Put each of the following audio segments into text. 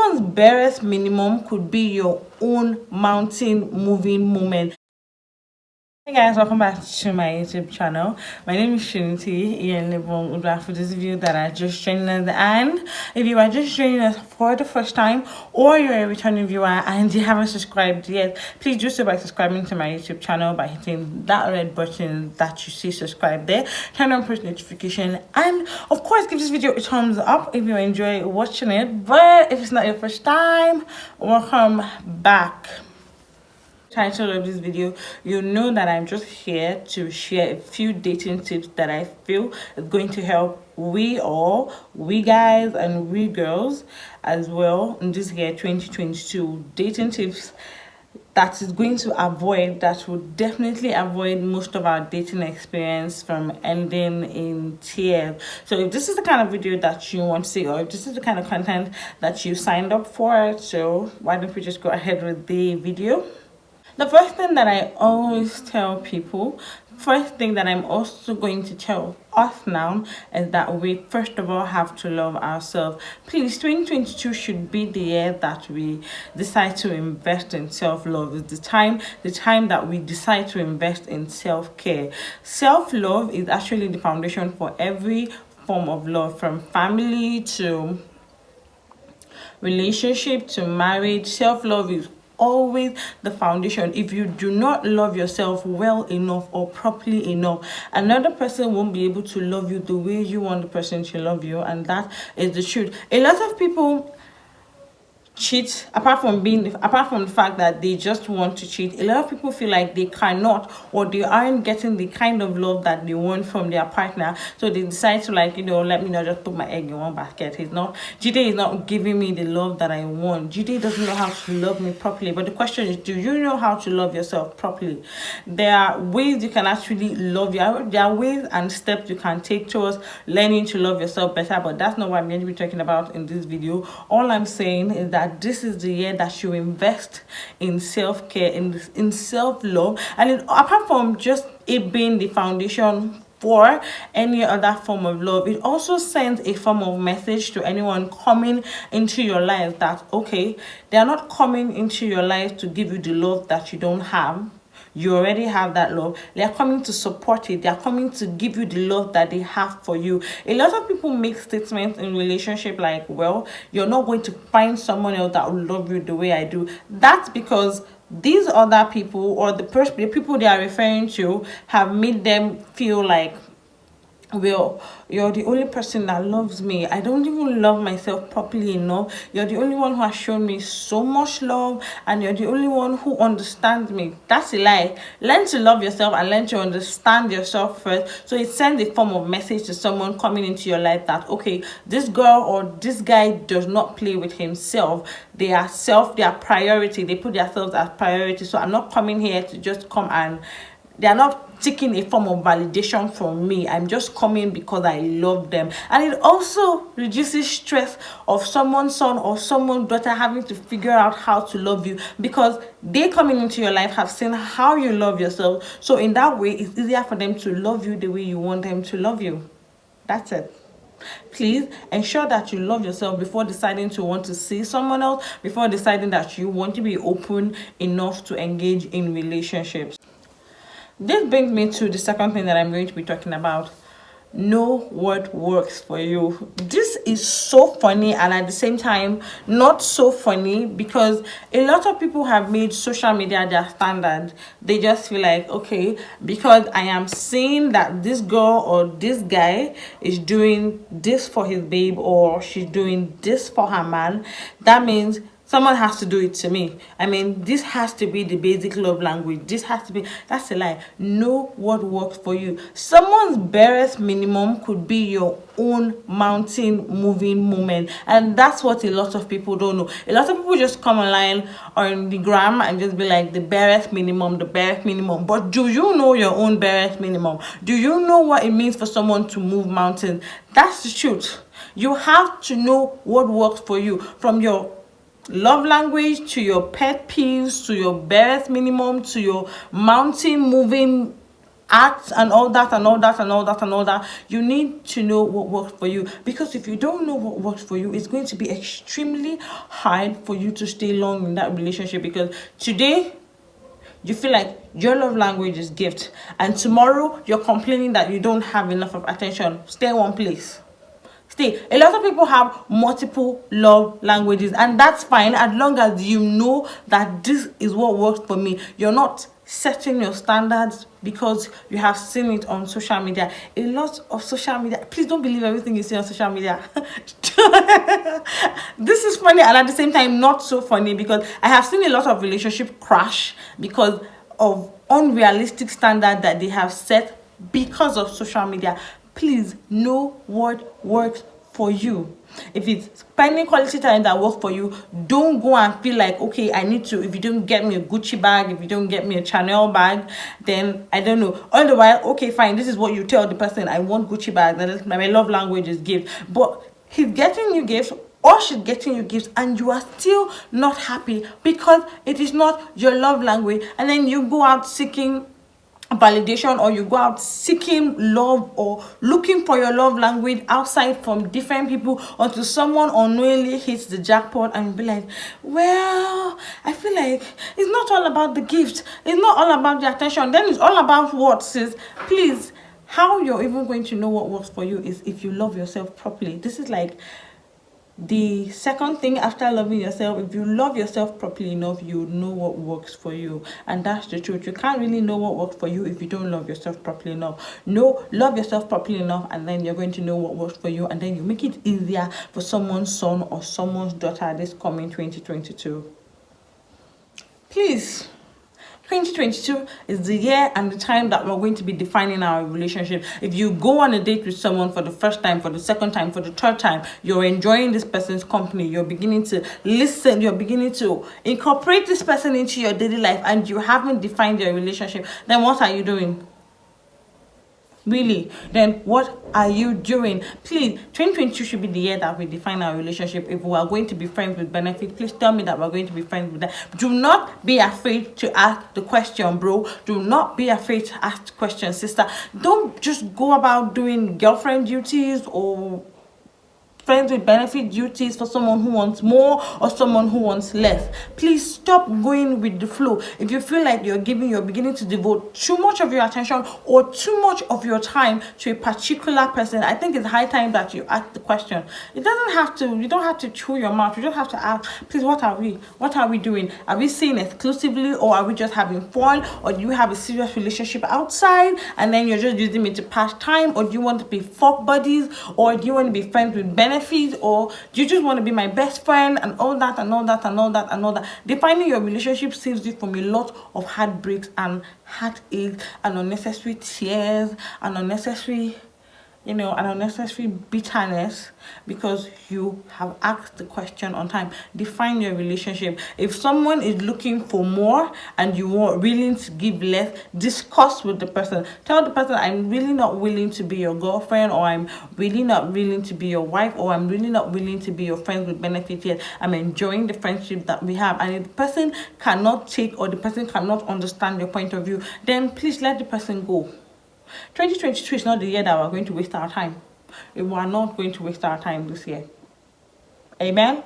Someone's barest minimum could be your own mountain moving moment. Hey guys, welcome back to my YouTube channel. My name is Trinity for those of you that are just joining us, and if you are just joining us for the first time or you're a returning viewer and you haven't subscribed yet, please do so by subscribing to my YouTube channel by hitting that red button that you see subscribe there. Turn on post notification, and of course give this video a thumbs up if you enjoy watching it. But if it's not your first time, welcome back. Title of this video, you know that I'm just here to share a few dating tips that I feel is going to help we guys and we girls as well in this year 2022. Dating tips that is going to avoid, that will definitely avoid most of our dating experience from ending in tears. So if this is the kind of video that you want to see, or if this is the kind of content that you signed up for, so why don't we just go ahead with the video. The first thing that I always tell people, first thing that I'm also going to tell us now, is that we first of all have to love ourselves. Please, 2022 should be the year that we decide to invest in self-love. It's the time that we decide to invest in self-care. Self-love is actually the foundation for every form of love, from family to relationship to marriage. Self-love is always the foundation. If you do not love yourself well enough or properly enough, another person won't be able to love you the way you want the person to love you, and that is the truth. A lot of people cheat apart from the fact that they just want to cheat. A lot of people feel like they cannot, or they aren't getting the kind of love that they want from their partner, so they decide to, like, let me not just put my egg in one basket. Jide is not giving me the love that I want. Jide doesn't know how to love me properly. But the question is, do you know how to love yourself properly? There are ways you can actually love you. There are ways and steps you can take towards learning to love yourself better, but that's not what I'm going to be talking about in this video. All I'm saying is that this is the year that you invest in self-care, in self-love, and apart from just it being the foundation for any other form of love, it also sends a form of message to anyone coming into your life that, okay, they are not coming into your life to give you the love that you don't have. You already have that love. They are coming to support it. They are coming to give you the love that they have for you. A lot of people make statements in relationship like, well, you're not going to find someone else that will love you the way I do. That's because these other people, or the people they are referring to, have made them feel like, well, you're the only person that loves me. I don't even love myself properly enough. You're the only one who has shown me so much love, and you're the only one who understands me. That's a lie. Learn to love yourself and learn to understand yourself first. So it sends a form of message to someone coming into your life that, okay, this girl or this guy does not play with himself. They are priority. They put themselves as priority. So I'm not coming here to just come and they are not taking a form of validation from me. I'm just coming because I love them. And it also reduces stress of someone's son or someone's daughter having to figure out how to love you, because they coming into your life have seen how you love yourself. So in that way, it's easier for them to love you the way you want them to love you. That's it. Please ensure that you love yourself before deciding to want to see someone else, before deciding that you want to be open enough to engage in relationships. This brings me to the second thing that I'm going to be talking about. Know what works for you. This is so funny and at the same time not so funny, because a lot of people have made social media their standard. They just feel like, okay, because I am seeing that this girl or this guy is doing this for his babe, or she's doing this for her man, that means someone has to do it to me. I mean, this has to be the basic love language. This has to be. That's a lie. Know what works for you. Someone's barest minimum could be your own mountain moving moment. And that's what a lot of people don't know. A lot of people just come online or in the gram and just be like, the barest minimum, the barest minimum. But do you know your own barest minimum? Do you know what it means for someone to move mountains? That's the truth. You have to know what works for you, from your love language to your pet peeves to your barest minimum to your mountain moving acts and all that and all that and all that and all that. You need to know what works for you, because if you don't know what works for you, it's going to be extremely hard for you to stay long in that relationship. Because today you feel like your love language is gift, and tomorrow you're complaining that you don't have enough of attention. Stay in one place. Stay. A lot of people have multiple love languages, and that's fine as long as you know that this is what works for me. You're not setting your standards because you have seen it on social media. A lot of social media, please don't believe everything you see on social media. This is funny and at the same time not so funny, because I have seen a lot of relationship crash because of unrealistic standard that they have set because of social media. Please know what works for you. If it's spending quality time that works for you, don't go and feel like, okay, I need to, if you don't get me a Gucci bag, if you don't get me a Chanel bag, then I don't know. All the while, okay, fine, this is what you tell the person, I want Gucci bag, and my love language is gift. But he's getting you gifts or she's getting you gifts and you are still not happy because it is not your love language, and then you go out seeking validation, or you go out seeking love or looking for your love language outside from different people, until someone unknowingly hits the jackpot and you be like, well, I feel like it's not all about the gift, it's not all about the attention, then it's all about what, sis? Please, how you're even going to know what works for you is if you love yourself properly. This is like the second thing after loving yourself. If you love yourself properly enough, you know what works for you, and that's the truth. You can't really know what works for you if you don't love yourself properly enough. No, love yourself properly enough, and then you're going to know what works for you, and then you make it easier for someone's son or someone's daughter this coming 2022. Please, 2022 is the year and the time that we're going to be defining our relationship. If you go on a date with someone for the first time, for the second time, for the third time, you're enjoying this person's company, you're beginning to listen, you're beginning to incorporate this person into your daily life, and you haven't defined your relationship, then what are you doing? Really, then what are you doing? Please, 2022 should be the year that we define our relationship. If we are going to be friends with benefit, please tell me that we're going to be friends with that. Do not be afraid to ask the question, bro. Do not be afraid to ask the question, sister. Don't just go about doing girlfriend duties or friends with benefit duties for someone who wants more or someone who wants less. Please stop going with the flow. If you feel like you're beginning to devote too much of your attention or too much of your time to a particular person, I think it's high time that you ask the question. You don't have to chew your mouth. You just have to ask, please, what are we doing? Are we seeing exclusively, or are we just having fun, or do you have a serious relationship outside and then you're just using it to pass time, or do you want to be fuck buddies, or do you want to be friends with benefit, or do you just want to be my best friend, and all that and all that and all that and all that. Defining your relationship saves you from a lot of heartbreaks and heartaches and unnecessary tears and unnecessary bitterness, because you have asked the question on time. Define your relationship. If someone is looking for more and you are willing to give less, discuss with the person. Tell the person, I'm really not willing to be your girlfriend, or I'm really not willing to be your wife, or I'm really not willing to be your friend with benefit yet. I'm enjoying the friendship that we have. And if the person cannot take, or the person cannot understand your point of view, then please let the person go. 2022 is not the year that we're going to waste our time. We are not going to waste our time this year. Amen.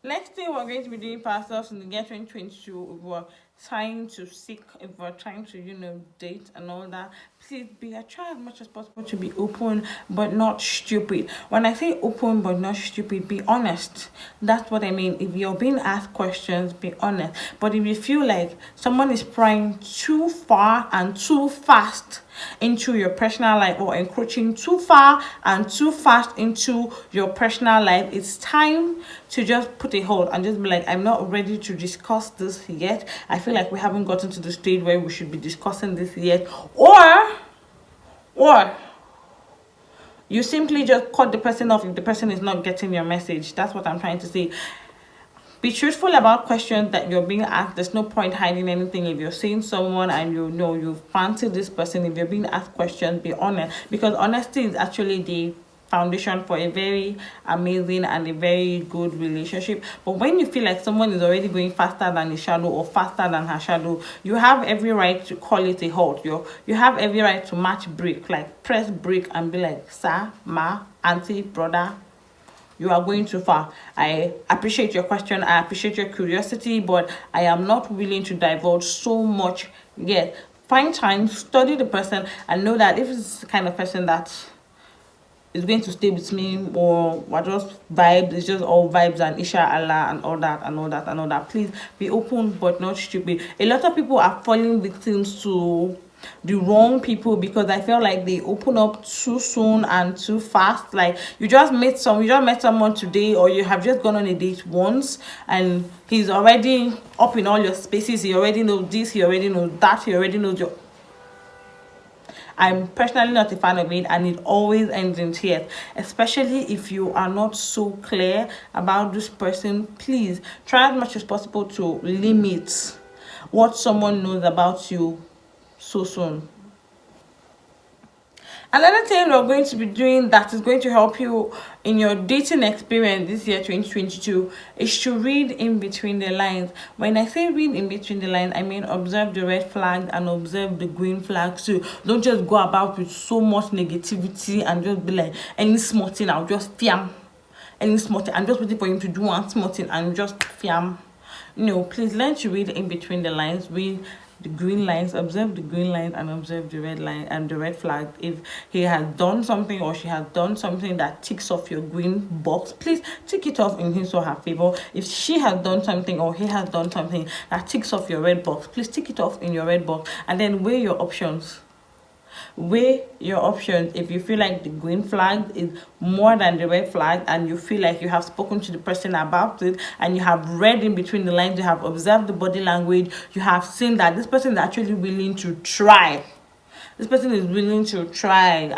Next thing we're going to be doing for ourselves in the year 2022, if we're trying to seek, if we're trying to, date and all that, please try as much as possible to be open but not stupid. When I say open but not stupid, be honest. That's what I mean. If you're being asked questions, be honest. But if you feel like someone is prying too far and too fast into your personal life, or encroaching too far and too fast into your personal life, it's time to just put a hold and just be like, I'm not ready to discuss this yet. I feel like we haven't gotten to the stage where we should be discussing this yet. Or you simply just cut the person off if the person is not getting your message. That's what I'm trying to say. Be truthful about questions that you're being asked. There's no point hiding anything. If you're seeing someone and you fancy this person, if you're being asked questions, be honest. Because honesty is actually the foundation for a very amazing and a very good relationship. But when you feel like someone is already going faster than his shadow or faster than her shadow, you have every right to call it a halt. You have every right to match break, like press break and be like, sir, ma, auntie, brother, you are going too far. I appreciate your question, I appreciate your curiosity, but I am not willing to divulge so much yet. Find time, study the person, and know that if it's the kind of person that is going to stay with me, or what just vibes, it's just all vibes and Isha Allah and all that and all that and all that. Please be open but not stupid. A lot of people are falling victims to the wrong people because I feel like they open up too soon and too fast. Like you just met someone today, or you have just gone on a date once and he's already up in all your spaces. He already knows this, he already knows that, he already knows your. I'm personally not a fan of it, and it always ends in tears, especially if you are not so clear about this person. Please try as much as possible to limit what someone knows about you so soon. Another thing we're going to be doing that is going to help you in your dating experience this year 2022 is to read in between the lines. When I say read in between the lines, I mean observe the red flag and observe the green flag too. Don't just go about with so much negativity and just be like, any small thing I'll just fiam, any small thing I'm just waiting for him to do one small thing and just fiam. No, please learn to read in between the lines. Read the green lines, observe the green lines, and observe the red line and the red flag. If he has done something or she has done something that ticks off your green box, please tick it off in his or her favor. If she has done something or he has done something that ticks off your red box, please tick it off in your red box, and then weigh your options. Weigh your options. If you feel like the green flag is more than the red flag, and you feel like you have spoken to the person about it, and you have read in between the lines, you have observed the body language, you have seen that this person is actually willing to try, this person is willing to try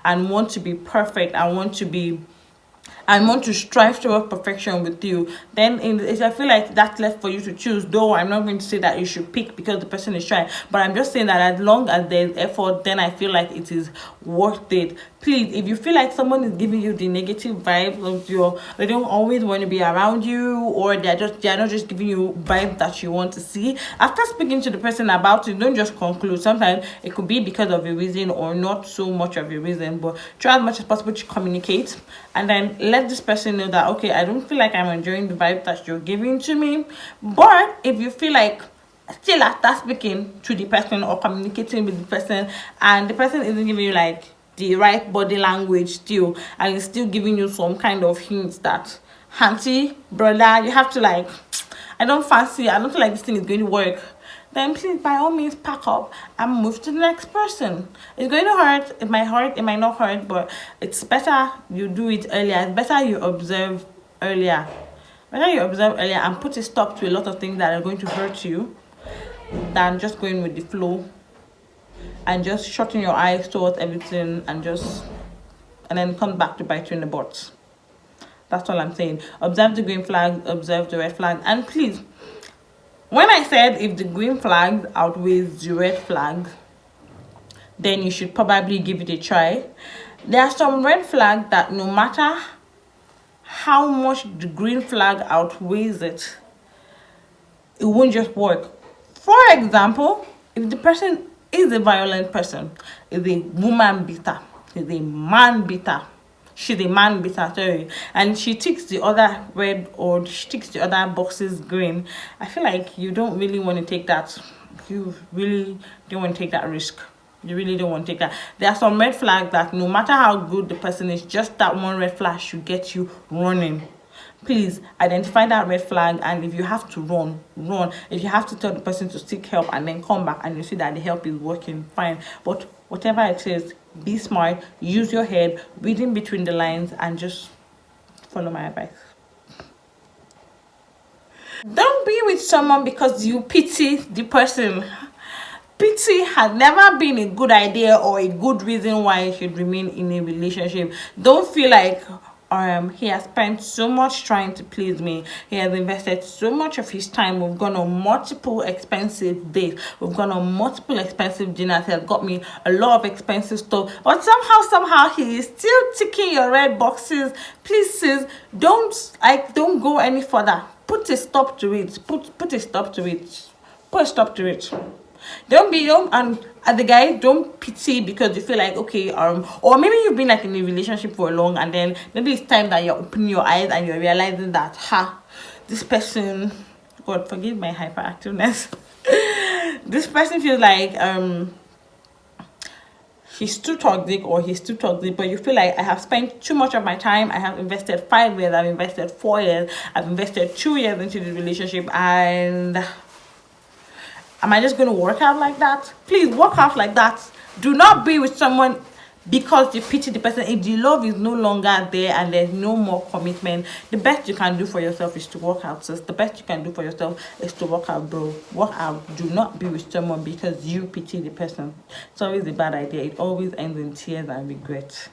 and want to be perfect and want to strive towards perfection with you, then I feel like that's left for you to choose. Though I'm not going to say that you should pick because the person is trying, but I'm just saying that as long as there's effort, then I feel like it is worth it. Please, if you feel like someone is giving you the negative vibes of they don't always want to be around you, or they're not just giving you vibes that you want to see, after speaking to the person about it, don't just conclude. Sometimes it could be because of a reason or not so much of a reason, but try as much as possible to communicate, and then let this person know that, okay, I don't feel like I'm enjoying the vibe that you're giving to me. But if you feel like still after speaking to the person or communicating with the person, and the person isn't giving you like the right body language still, and is still giving you some kind of hints that, auntie, brother, you have to like, I don't feel like this thing is going to work, then please by all means pack up and move to the next person. It's going to hurt, it might not hurt, but it's better you do it earlier. It's better you observe earlier. And put a stop to a lot of things that are going to hurt you than just going with the flow and just shutting your eyes towards everything and then come back to bite you in the butt. That's all I'm saying. Observe the green flag, observe the red flag, and please, when I said if the green flag outweighs the red flag, then you should probably give it a try. There are some red flags that no matter how much the green flag outweighs it, it won't just work. For example, if the person is a violent person, is a woman beater, is a man beater, she's a man beater, sorry, and she ticks the other red or she ticks the other boxes green, I feel like you don't really want to take that. You really don't want to take that risk. You really don't want to take that. There are some red flags that no matter how good the person is, just that one red flag should get you running. Please identify that red flag, and if you have to run. If you have to tell the person to seek help and then come back and you see that the help is working, fine. But whatever it is, be smart, use your head, read in between the lines, and just follow my advice. Don't be with someone because you pity the person. Pity has never been a good idea or a good reason why you should remain in a relationship. Don't feel like he has spent so much trying to please me. He has invested so much of his time. We've gone on multiple expensive dates. We've gone on multiple expensive dinners. He has got me a lot of expensive stuff. But somehow he is still ticking your red boxes. Please, sis, don't go any further. Put a stop to it. Put a stop to it. Put a stop to it. Don't and the guy, don't pity because you feel like, okay, or maybe you've been like in a relationship for long, and then maybe it's time that you're opening your eyes and you're realizing that this person, God forgive my hyperactiveness, this person feels like he's too toxic or he's too toxic, but you feel like I have spent too much of my time. I have invested 5 years, I've invested 4 years, I've invested 2 years into the relationship, and am I just going to work out like that? Please work out like that. Do not be with someone because you pity the person. If the love is no longer there and there's no more commitment, the best you can do for yourself is to work out, sis. The best you can do for yourself is to work out, bro. Work out. Do not be with someone because you pity the person. It's always a bad idea. It always ends in tears and regret.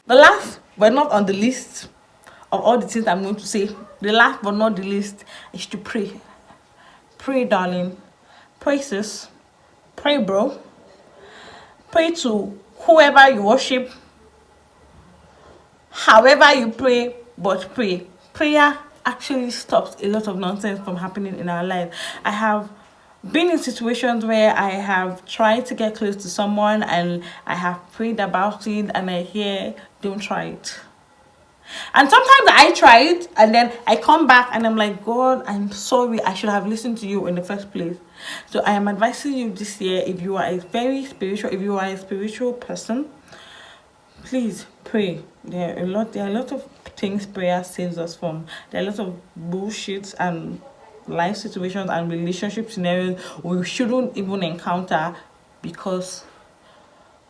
The last but not on the list of all the things I'm going to say, the last but not the least is to pray. Pray, darling. Pray, sis. Pray, bro. Pray to whoever you worship, however you pray, but pray. Prayer actually stops a lot of nonsense from happening in our lives. I have been in situations where I have tried to get close to someone and I have prayed about it and I hear, don't try it. And sometimes I try it and then I come back and I'm like, God, I'm sorry, I should have listened to you in the first place. So I am advising you this year, if you are a spiritual person, please pray. There are a lot of things prayer saves us from. There are a lot of bullshit and life situations and relationship scenarios we shouldn't even encounter because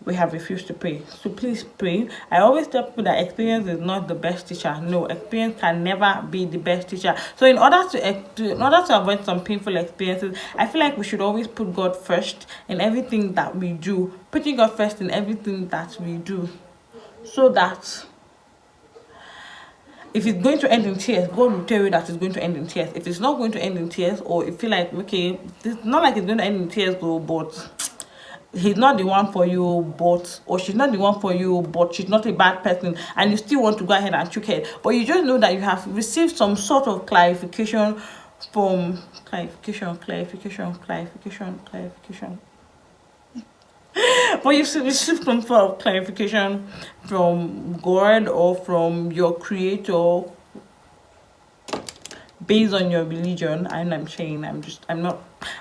we have refused to pray. So please pray. I always tell people that experience is not the best teacher. No, experience can never be the best teacher. So in order to avoid some painful experiences, I feel like we should always put God first in everything that we do. Putting God first in everything that we do, so that if it's going to end in tears, God will tell you that it's going to end in tears. If it's not going to end in tears, or if you feel like, okay, it's not like it's going to end in tears though, but he's not the one for you, or she's not the one for you, but she's not a bad person, and you still want to go ahead and choke it, but you just know that you have received some sort of clarification from clarification but you've received some sort of clarification from God or from your creator based on your religion. And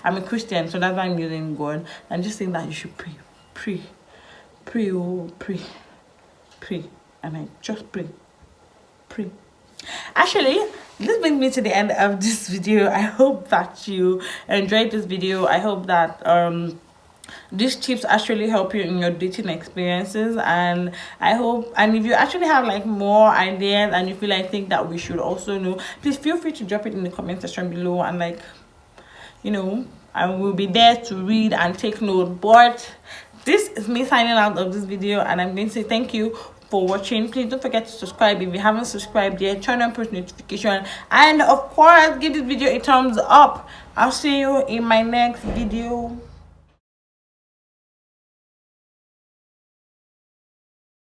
I'm a Christian, so that's why I'm using God. I'm just saying that you should pray, and I just pray. Actually, this brings me to the end of this video. I hope that you enjoyed this video. I hope that these tips actually help you in your dating experiences, and I hope, and if you actually have like more ideas and you feel like think that we should also know, please feel free to drop it in the comment section below, and like, you know, I will be there to read and take note. But this is me signing out of this video, and I'm going to say thank you for watching. Please don't forget to subscribe if you haven't subscribed yet. Turn on post notification, and of course give this video a thumbs up. I'll see you in my next video.